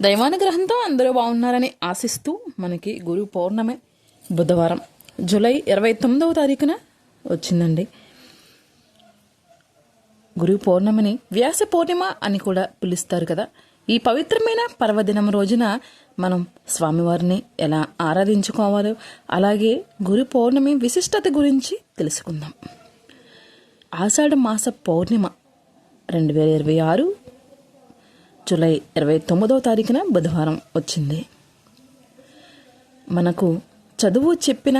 దైవానుగ్రహంతో అందరూ బాగున్నారని ఆశిస్తూ మనకి గురు పౌర్ణమి బుధవారం జూలై 29వ తారీఖున వచ్చిందండి. గురు పౌర్ణమిని వ్యాస పౌర్ణిమ అని కూడా పిలుస్తారు కదా. ఈ పవిత్రమైన పర్వదినం రోజున మనం స్వామివారిని ఎలా ఆరాధించుకోవాలో, అలాగే గురు పౌర్ణమి విశిష్టత గురించి తెలుసుకుందాం. ఆషాఢ మాస పౌర్ణిమ 2026 జూలై 29వ తారీఖున బుధవారం వచ్చింది. మనకు చదువు చెప్పిన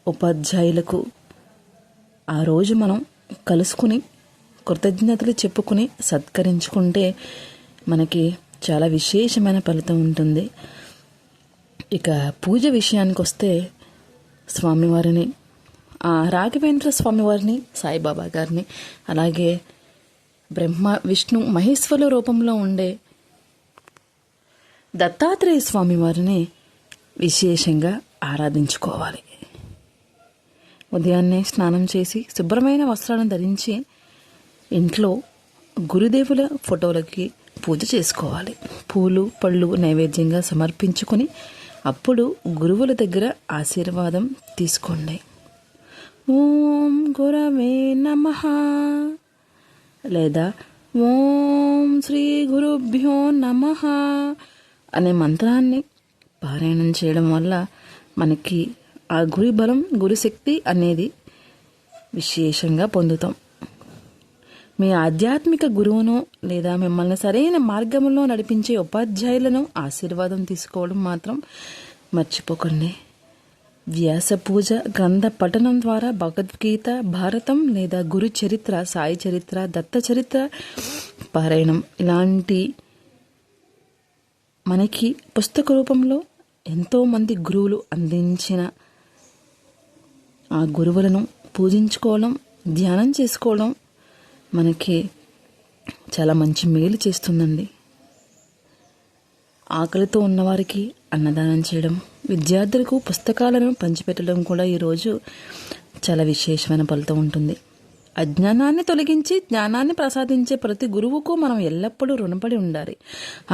ఉపాధ్యాయులకు ఆ రోజు మనం కలుసుకుని కృతజ్ఞతలు చెప్పుకుని సత్కరించుకుంటే మనకి చాలా విశేషమైన ఫలితం ఉంటుంది. ఇక పూజ విషయానికి వస్తే స్వామివారిని, రాఘవేంద్ర స్వామివారిని, సాయిబాబా గారిని, అలాగే బ్రహ్మ విష్ణు మహేశ్వరుల రూపంలో ఉండే దత్తాత్రేయ స్వామి వారిని విశేషంగా ఆరాధించుకోవాలి. ఉదయాన్నే స్నానం చేసి శుభ్రమైన వస్త్రాలను ధరించి ఇంట్లో గురుదేవుల ఫోటోలకి పూజ చేసుకోవాలి. పూలు పళ్ళు నైవేద్యంగా సమర్పించుకొని అప్పుడు గురువుల దగ్గర ఆశీర్వాదం తీసుకోండి. ఓం గురవే నమః లేదా ఓం శ్రీ గురుభ్యో నమః అనే మంత్రాన్ని పారాయణం చేయడం వల్ల మనకి ఆ గురి బలం, గురుశక్తి అనేది విశేషంగా పొందుతాం. మీ ఆధ్యాత్మిక గురువును లేదా మిమ్మల్ని సరైన మార్గంలో నడిపించే ఉపాధ్యాయులను ఆశీర్వాదం తీసుకోవడం మాత్రం మర్చిపోకండి. వ్యాస పూజ, గ్రంథ పఠనం ద్వారా భగవద్గీత, భారతం లేదా గురు చరిత్ర, సాయి చరిత్ర, దత్త చరిత్ర పారాయణం ఇలాంటి మనకి పుస్తక రూపంలో ఎంతోమంది గురువులు అందించిన ఆ గురువులను పూజించుకోవడం, ధ్యానం చేసుకోవడం మనకి చాలా మంచి మేలు చేస్తుందండి. ఆకలితో ఉన్నవారికి అన్నదానం చేయడం, విద్యార్థులకు పుస్తకాలను పంచిపెట్టడం కూడా ఈరోజు చాలా విశేషమైన ఫలితం ఉంటుంది. అజ్ఞానాన్ని తొలగించి జ్ఞానాన్ని ప్రసాదించే ప్రతి గురువుకు మనం ఎల్లప్పుడూ రుణపడి ఉండాలి.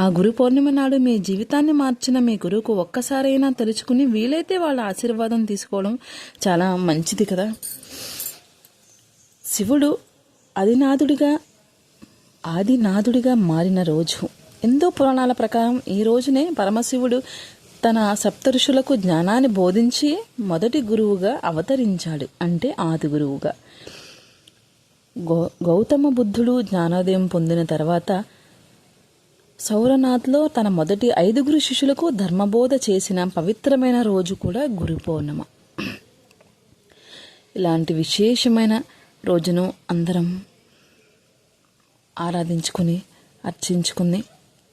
ఆ గురు పౌర్ణిమ నాడు మీ జీవితాన్ని మార్చిన మీ గురువుకు ఒక్కసారైనా తలుచుకుని వీలైతే వాళ్ళ ఆశీర్వాదం తీసుకోవడం చాలా మంచిది కదా. శివుడు ఆదినాథుడిగా మారిన రోజు. హిందూ పురాణాల ప్రకారం ఈ రోజునే పరమశివుడు తన సప్తఋషులకు జ్ఞానాన్ని బోధించి మొదటి గురువుగా అవతరించాడు, అంటే ఆది గురువుగా. గౌతమ బుద్ధుడు జ్ఞానోదయం పొందిన తర్వాత సౌరనాథ్లో తన మొదటి 5 శిష్యులకు ధర్మబోధ చేసిన పవిత్రమైన రోజు కూడా గురు పౌర్ణమ. ఇలాంటి విశేషమైన రోజును అందరం ఆరాధించుకుని, అర్చించుకుని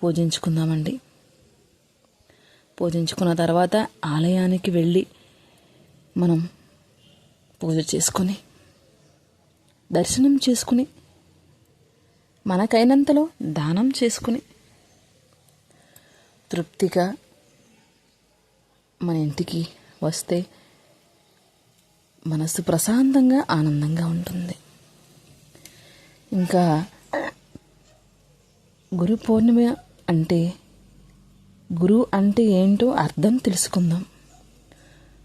పూజించుకుందామండి. పూజించుకున్న తర్వాత ఆలయానికి వెళ్ళి మనం పూజ చేసుకుని, దర్శనం చేసుకుని, మనకైనంతలో దానం చేసుకుని తృప్తిగా మన ఇంటికి వస్తే మనసు ప్రశాంతంగా, ఆనందంగా ఉంటుంది. ఇంకా గురు పౌర్ణమి అంటే, గురు అంటే ఏంటో అర్థం తెలుసుకుందాం.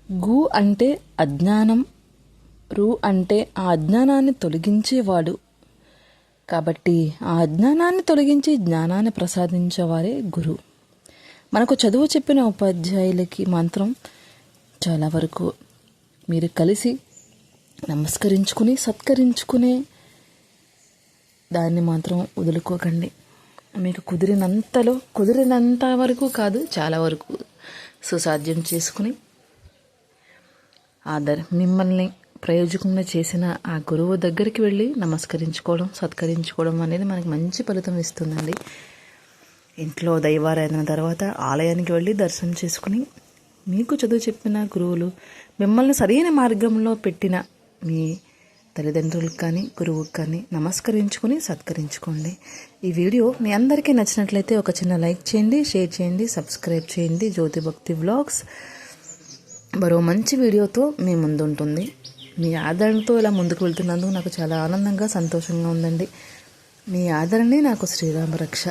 గు అంటే అజ్ఞానం, రు అంటే ఆ అజ్ఞానాన్ని తొలగించేవాడు. కాబట్టి ఆ అజ్ఞానాన్ని తొలగించి జ్ఞానాన్ని ప్రసాదించేవారే గురు. మనకు చదువు చెప్పిన ఉపాధ్యాయులకి మాత్రం చాలా వరకు మీరు కలిసి నమస్కరించుకుని సత్కరించుకునే దాన్ని మాత్రం వదులుకోకండి. మీకు కుదిరినంత వరకు కాదు, చాలా వరకు సుసాధ్యం చేసుకుని మిమ్మల్ని ప్రయోజకంగా చేసిన ఆ గురువు దగ్గరికి వెళ్ళి నమస్కరించుకోవడం, సత్కరించుకోవడం అనేది మనకి మంచి ఫలితం ఇస్తుందండి. ఇంట్లో దైవారాధన తర్వాత ఆలయానికి వెళ్ళి దర్శనం చేసుకుని, మీకు చదువు చెప్పిన గురువులు, మిమ్మల్ని సరైన మార్గంలో పెట్టిన మీ తల్లిదండ్రులకు కానీ గురువుకి కానీ నమస్కరించుకుని సత్కరించుకోండి. ఈ వీడియో మీ అందరికీ నచ్చినట్లయితే ఒక చిన్న లైక్ చేయండి, షేర్ చేయండి, సబ్స్క్రైబ్ చేయండి. జ్యోతి భక్తి వ్లాగ్స్ మరో మంచి వీడియోతో మీ ముందు ఉంటుంది. మీ ఆదరణతో ఇలా ముందుకు వెళ్తున్నందుకు నాకు చాలా ఆనందంగా, సంతోషంగా ఉందండి. మీ ఆదరణే నాకు శ్రీరామ రక్ష.